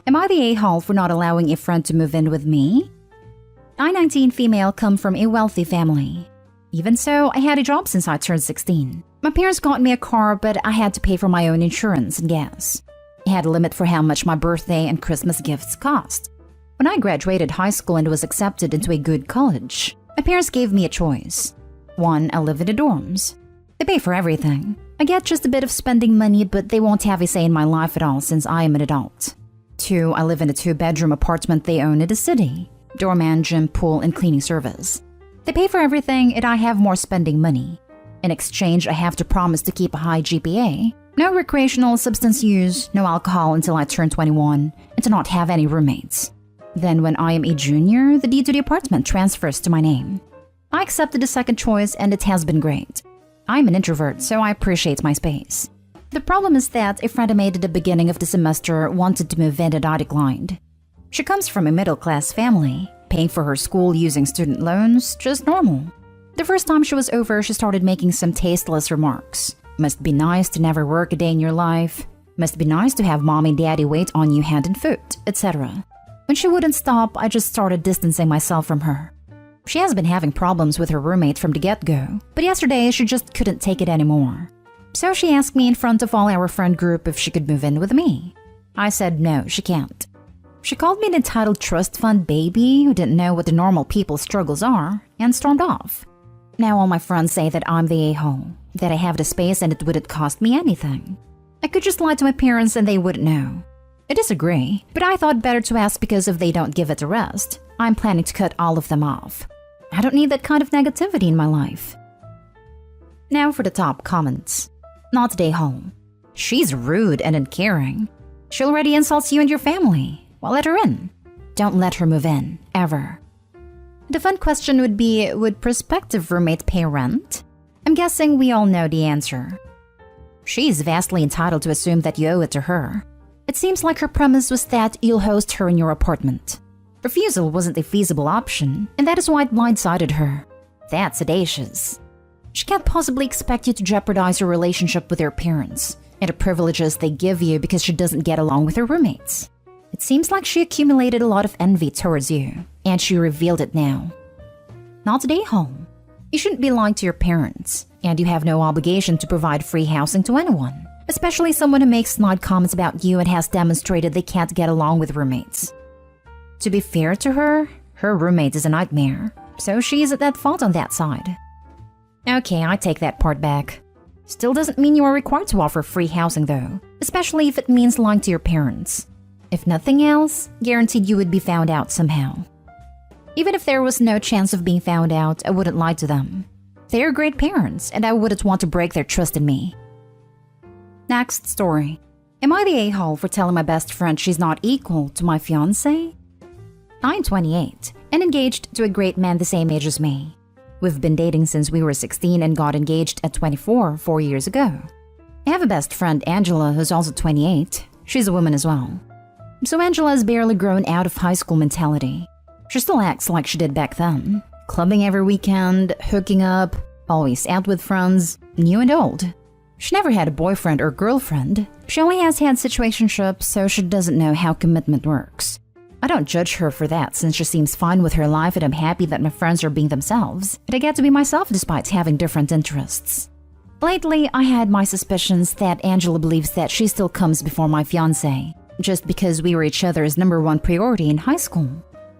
Am I the a-hole for not allowing a friend to move in with me? I, 19 female, come from a wealthy family. Even so, I had a job since I turned 16. My parents got me a car, but I had to pay for my own insurance and gas. I had a limit for how much my birthday and Christmas gifts cost. When I graduated high school and was accepted into a good college, my parents gave me a choice. 1, I live in the dorms. They pay for everything. I get just a bit of spending money, but they won't have a say in my life at all since I am an adult. 2, I live in a 2-bedroom apartment they own in the city. Doorman, gym, pool, and cleaning service. They pay for everything and I have more spending money. In exchange, I have to promise to keep a high GPA, no recreational substance use, no alcohol until I turn 21, and to not have any roommates. Then when I am a junior, the deed to the apartment transfers to my name. I accepted the second choice and it has been great. I'm an introvert, so I appreciate my space. The problem is that a friend I made at the beginning of the semester wanted to move in and I declined. She comes from a middle-class family, paying for her school using student loans, just normal. The first time she was over, she started making some tasteless remarks. Must be nice to never work a day in your life. Must be nice to have mom and daddy wait on you hand and foot, etc. When she wouldn't stop, I just started distancing myself from her. She has been having problems with her roommate from the get-go, but yesterday she just couldn't take it anymore. So she asked me in front of all our friend group if she could move in with me. I said no, she can't. She called me an entitled trust fund baby who didn't know what the normal people's struggles are, and stormed off. Now all my friends say that I'm the a-hole, that I have the space and it wouldn't cost me anything. I could just lie to my parents and they wouldn't know. I disagree, but I thought better to ask because if they don't give it a rest, I'm planning to cut all of them off. I don't need that kind of negativity in my life. Now for the top comments. Not the a-hole. She's rude and uncaring. She already insults you and your family. Well, let her in. Don't let her move in, ever. The fun question would be, would prospective roommate pay rent? I'm guessing we all know the answer. She's vastly entitled to assume that you owe it to her. It seems like her premise was that you'll host her in your apartment. Refusal wasn't a feasible option, and that is why it blindsided her. That's audacious. She can't possibly expect you to jeopardize your relationship with your parents and the privileges they give you because she doesn't get along with her roommates. It seems like she accumulated a lot of envy towards you, and she revealed it now. Not the a-hole. You shouldn't be lying to your parents, and you have no obligation to provide free housing to anyone, especially someone who makes snide comments about you and has demonstrated they can't get along with roommates. To be fair to her, her roommate is a nightmare, so she's at that fault on that side. Okay, I take that part back. Still doesn't mean you are required to offer free housing though, especially if it means lying to your parents. If nothing else, guaranteed you would be found out somehow. Even if there was no chance of being found out, I wouldn't lie to them. They're great parents, and I wouldn't want to break their trust in me. Next story. Am I the a-hole for telling my best friend she's not equal to my fiancé? I'm 28 and engaged to a great man the same age as me. We've been dating since we were 16 and got engaged at 24 4 years ago. I have a best friend, Angela, who's also 28. She's a woman as well. So Angela has barely grown out of high school mentality. She still acts like she did back then. Clubbing every weekend, hooking up, always out with friends, new and old. She never had a boyfriend or girlfriend. She only has had situationships, so she doesn't know how commitment works. I don't judge her for that since she seems fine with her life and I'm happy that my friends are being themselves, and I get to be myself despite having different interests. Lately, I had my suspicions that Angela believes that she still comes before my fiancé, just because we were each other's #1 priority in high school.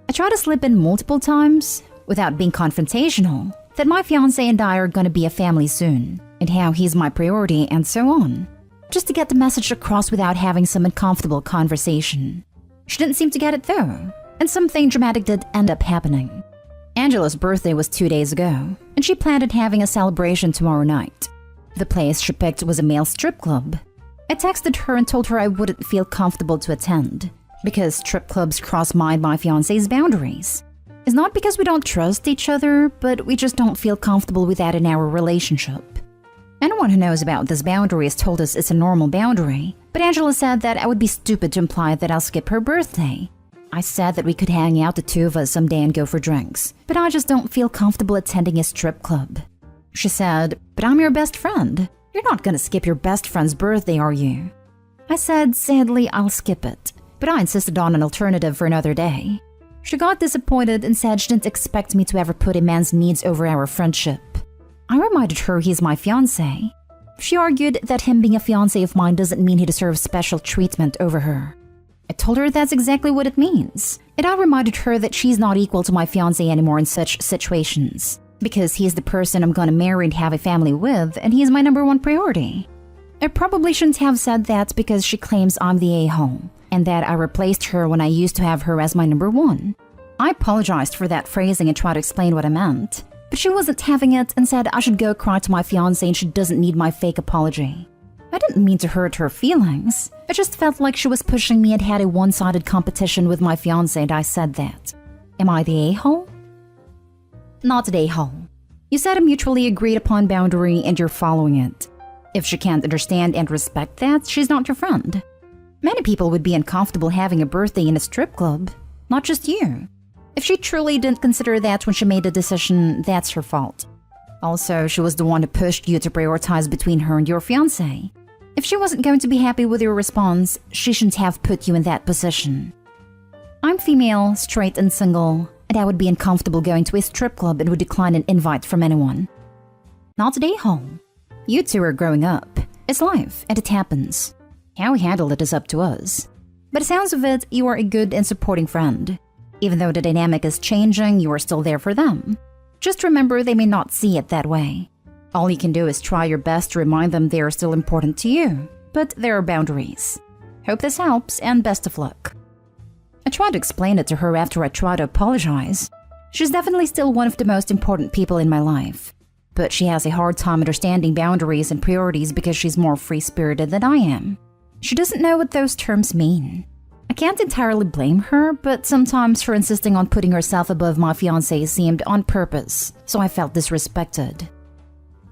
I tried to slip in multiple times, without being confrontational, that my fiancé and I are gonna be a family soon, and how he's my priority and so on, just to get the message across without having some uncomfortable conversation. She didn't seem to get it though, and something dramatic did end up happening. Angela's birthday was 2 days ago, and she planned on having a celebration tomorrow night. The place she picked was a male strip club. I texted her and told her I wouldn't feel comfortable to attend, because strip clubs cross my fiancé's boundaries. It's not because we don't trust each other, but we just don't feel comfortable with that in our relationship. Anyone who knows about this boundary has told us it's a normal boundary, but Angela said that I would be stupid to imply that I'll skip her birthday. I said that we could hang out the two of us someday and go for drinks, but I just don't feel comfortable attending a strip club. She said, "But I'm your best friend. You're not gonna skip your best friend's birthday, are you?" I said, "Sadly, I'll skip it. but I insisted on an alternative for another day. She got disappointed and said she didn't expect me to ever put a man's needs over our friendship. I reminded her he's my fiancé. She argued that him being a fiancé of mine doesn't mean he deserves special treatment over her. I told her that's exactly what it means, and I reminded her that she's not equal to my fiancé anymore in such situations, because he's the person I'm gonna marry and have a family with, and he's my #1 priority. I probably shouldn't have said that because she claims I'm the a-hole, and that I replaced her when I used to have her as my #1. I apologized for that phrasing and tried to explain what I meant, but she wasn't having it and said I should go cry to my fiancé and she doesn't need my fake apology. I didn't mean to hurt her feelings. I just felt like she was pushing me and had a one-sided competition with my fiancé, and I said that. Am I the a-hole? Not the a-hole. You set a mutually agreed upon boundary and you're following it. If she can't understand and respect that, she's not your friend. Many people would be uncomfortable having a birthday in a strip club, not just you. If she truly didn't consider that when she made the decision, that's her fault. Also, she was the one who pushed you to prioritize between her and your fiancé. If she wasn't going to be happy with your response, she shouldn't have put you in that position. I'm female, straight and single, and I would be uncomfortable going to a strip club and would decline an invite from anyone. Not the a-hole. You two are growing up. It's life, and it happens. How we handle it is up to us. But the sounds of it, you are a good and supporting friend. Even though the dynamic is changing, you are still there for them. Just remember they may not see it that way. All you can do is try your best to remind them they are still important to you, but there are boundaries. Hope this helps, and best of luck. I tried to explain it to her after I tried to apologize. She's definitely still one of the most important people in my life, but she has a hard time understanding boundaries and priorities because she's more free-spirited than I am. She doesn't know what those terms mean. I can't entirely blame her, but sometimes her insisting on putting herself above my fiancé seemed on purpose, so I felt disrespected.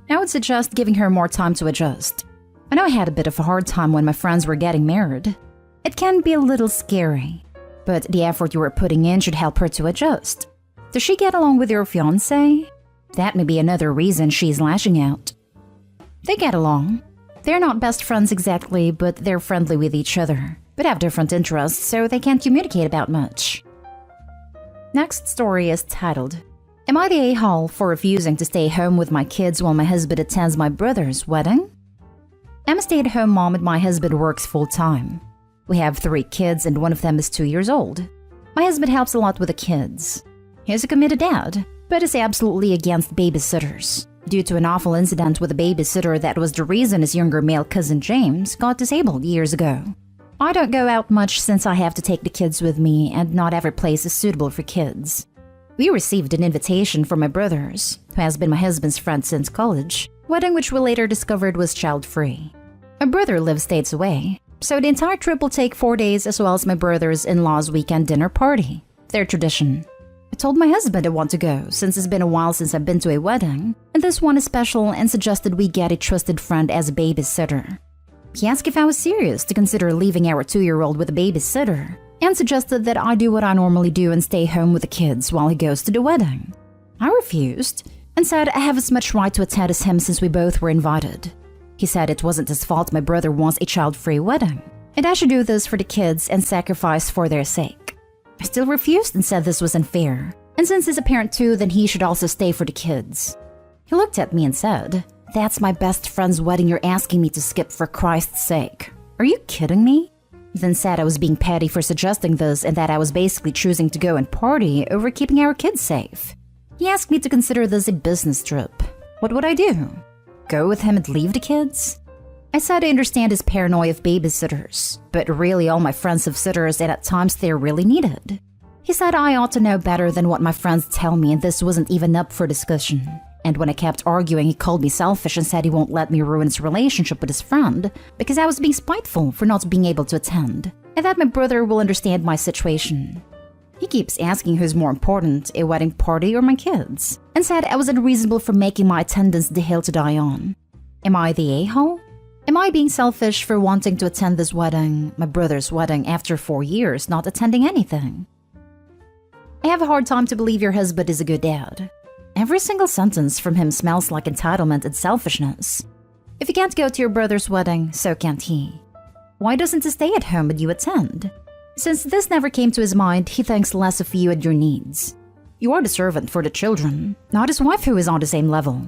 I would suggest giving her more time to adjust. I know I had a bit of a hard time when my friends were getting married. It can be a little scary, but the effort you were putting in should help her to adjust. Does she get along with your fiancé? That may be another reason she's lashing out. They get along. They're not best friends exactly, but they're friendly with each other, but have different interests, so they can't communicate about much. Next story is titled, Am I the a-hole for refusing to stay home with my kids while my husband attends my brother's wedding? I'm a stay-at-home mom and my husband works full-time. We have 3 kids and one of them is 2 years old. My husband helps a lot with the kids. He's a committed dad, but is absolutely against babysitters, due to an awful incident with a babysitter that was the reason his younger male cousin James got disabled years ago. I don't go out much since I have to take the kids with me, and not every place is suitable for kids. We received an invitation from my brother's, who has been my husband's friend since college, wedding which we later discovered was child-free. My brother lives states away, so the entire trip will take 4 days as well as my brother's in-laws' weekend dinner party, their tradition. I told my husband I want to go since it's been a while since I've been to a wedding, and this one is special, and suggested we get a trusted friend as a babysitter. He asked if I was serious to consider leaving our 2-year-old with a babysitter, and suggested that I do what I normally do and stay home with the kids while he goes to the wedding. I refused, and said I have as much right to attend as him since we both were invited. He said it wasn't his fault my brother wants a child-free wedding, and I should do this for the kids and sacrifice for their sake. I still refused and said this was unfair, and since he's a parent too, then he should also stay for the kids. He looked at me and said, "That's my best friend's wedding you're asking me to skip for Christ's sake. Are you kidding me?" He then said I was being petty for suggesting this and that I was basically choosing to go and party over keeping our kids safe. He asked me to consider this a business trip. What would I do? Go with him and leave the kids? I said I understand his paranoia of babysitters, but really all my friends have sitters and at times they're really needed. He said I ought to know better than what my friends tell me, and this wasn't even up for discussion. And when I kept arguing, he called me selfish and said he won't let me ruin his relationship with his friend because I was being spiteful for not being able to attend, and that my brother will understand my situation. He keeps asking who's more important, a wedding party or my kids, and said I was unreasonable for making my attendance the hill to die on. Am I the a-hole? Am I being selfish for wanting to attend this wedding, my brother's wedding, after 4 years not attending anything? I have a hard time to believe your husband is a good dad. Every single sentence from him smells like entitlement and selfishness. If you can't go to your brother's wedding, so can't he. Why doesn't he stay at home and you attend? Since this never came to his mind, he thinks less of you and your needs. You are the servant for the children, not his wife who is on the same level.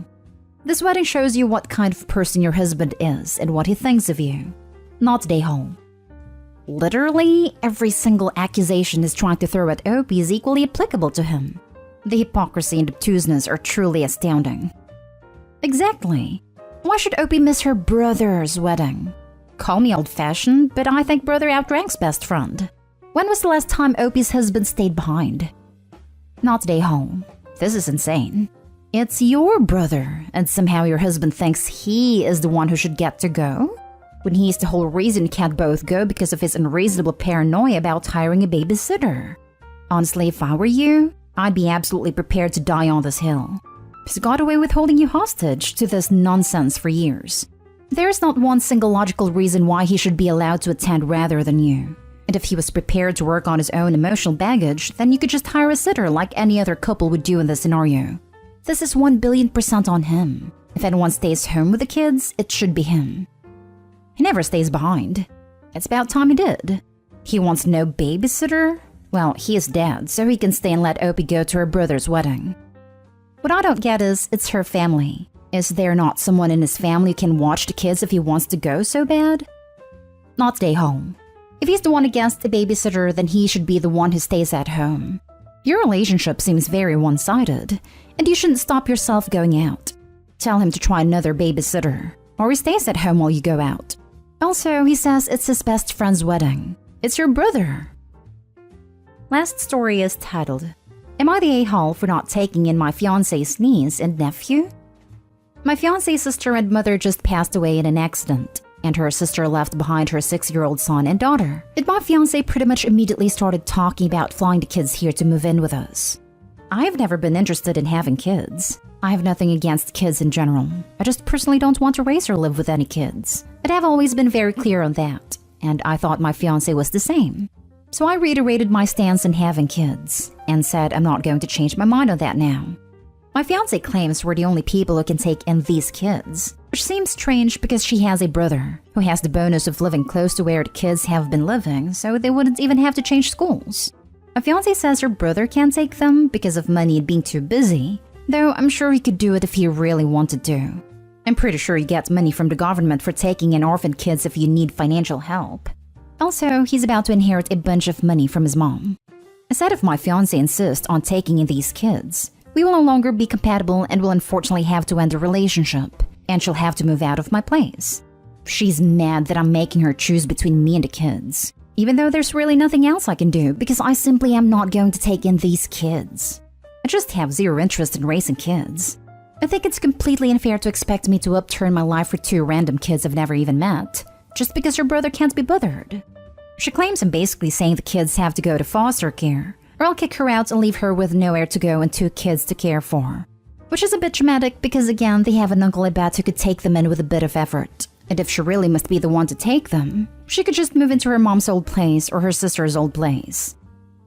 This wedding shows you what kind of person your husband is and what he thinks of you. Not day-hole. Literally, every single accusation he's trying to throw at Opie is equally applicable to him. The hypocrisy and obtuseness are truly astounding. Exactly. Why should Opie miss her brother's wedding? Call me old-fashioned, but I think brother outranks best friend. When was the last time Opie's husband stayed behind? Not day-home. This is insane. It's your brother, and somehow your husband thinks he is the one who should get to go? When he's the whole reason you can't both go because of his unreasonable paranoia about hiring a babysitter. Honestly, if I were you, I'd be absolutely prepared to die on this hill. He's got away with holding you hostage to this nonsense for years. There's not one single logical reason why he should be allowed to attend rather than you. And if he was prepared to work on his own emotional baggage, then you could just hire a sitter like any other couple would do in this scenario. This is 1,000,000,000% on him. If anyone stays home with the kids, it should be him. He never stays behind. It's about time he did. He wants no babysitter? Well, he is dead, so he can stay and let Opie go to her brother's wedding. What I don't get is, it's her family. Is there not someone in his family who can watch the kids if he wants to go so bad? Not stay home. If he's the one against the babysitter, then he should be the one who stays at home. Your relationship seems very one-sided, and you shouldn't stop yourself going out. Tell him to try another babysitter, or he stays at home while you go out. Also, he says it's his best friend's wedding. It's your brother. Last story is titled, Am I the a-hole for not taking in my fiancé's niece and nephew? My fiancé's sister and mother just passed away in an accident, and her sister left behind her 6-year-old son and daughter. And my fiancé pretty much immediately started talking about flying the kids here to move in with us. I've never been interested in having kids. I have nothing against kids in general. I just personally don't want to raise or live with any kids. But I've always been very clear on that, and I thought my fiancé was the same. So I reiterated my stance on having kids, and said I'm not going to change my mind on that now. My fiancé claims we're the only people who can take in these kids, which seems strange because she has a brother who has the bonus of living close to where the kids have been living, so they wouldn't even have to change schools. My fiancé says her brother can't take them because of money and being too busy, though I'm sure he could do it if he really wanted to. I'm pretty sure he gets money from the government for taking in orphan kids if you need financial help. Also, he's about to inherit a bunch of money from his mom. Instead of my fiancé insists on taking in these kids, we will no longer be compatible and will unfortunately have to end the relationship, and she'll have to move out of my place. She's mad that I'm making her choose between me and the kids, even though there's really nothing else I can do because I simply am not going to take in these kids. I just have zero interest in raising kids. I think it's completely unfair to expect me to upturn my life for 2 random kids I've never even met, just because her brother can't be bothered. She claims I'm basically saying the kids have to go to foster care, or I'll kick her out and leave her with nowhere to go and 2 kids to care for. Which is a bit dramatic because again, they have an uncle I bet who could take them in with a bit of effort. And if she really must be the one to take them, she could just move into her mom's old place or her sister's old place.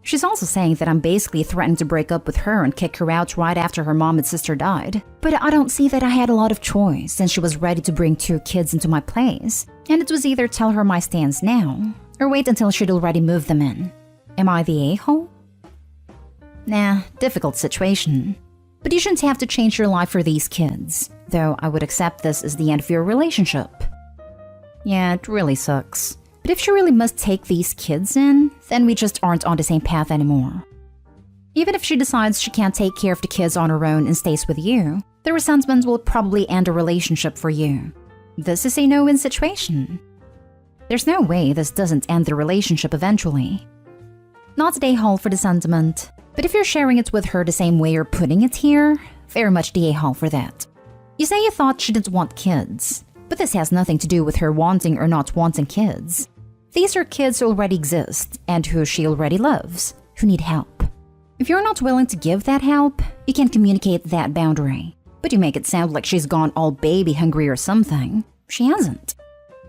She's also saying that I'm basically threatening to break up with her and kick her out right after her mom and sister died. But I don't see that I had a lot of choice since she was ready to bring 2 kids into my place. And it was either tell her my stance now, or wait until she'd already moved them in. Am I the a-hole? Nah, difficult situation. But you shouldn't have to change your life for these kids, though I would accept this as the end of your relationship. Yeah, it really sucks. But if she really must take these kids in, then we just aren't on the same path anymore. Even if she decides she can't take care of the kids on her own and stays with you, the resentment will probably end a relationship for you. This is a no-win situation. There's no way this doesn't end the relationship eventually. Not the a-hole for the sentiment, but if you're sharing it with her the same way you're putting it here, very much the a-hole for that. You say you thought she didn't want kids, but this has nothing to do with her wanting or not wanting kids. These are kids who already exist and who she already loves, who need help. If you're not willing to give that help, you can communicate that boundary. But you make it sound like she's gone all baby hungry or something. She hasn't.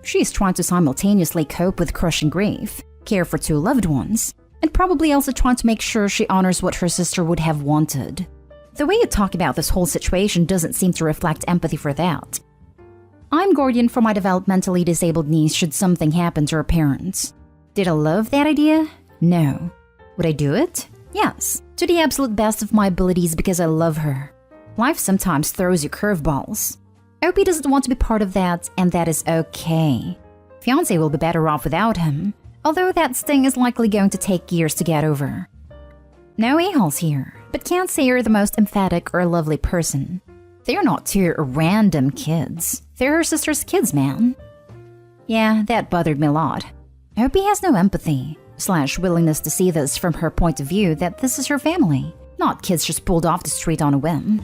She's trying to simultaneously cope with crushing grief, care for 2 loved ones, and probably also trying to make sure she honors what her sister would have wanted. The way you talk about this whole situation doesn't seem to reflect empathy for that. I'm guardian for my developmentally disabled niece should something happen to her parents. Did I love that idea? No. Would I do it? Yes, to the absolute best of my abilities because I love her. Life sometimes throws you curveballs. OP doesn't want to be part of that, and that is okay. Fiancé will be better off without him, although that sting is likely going to take years to get over. No a-holes here, but can't say you're the most emphatic or lovely person. They're not two random kids. They're her sister's kids, man. Yeah, that bothered me a lot. OP has no empathy / willingness to see this from her point of view that this is her family, not kids just pulled off the street on a whim.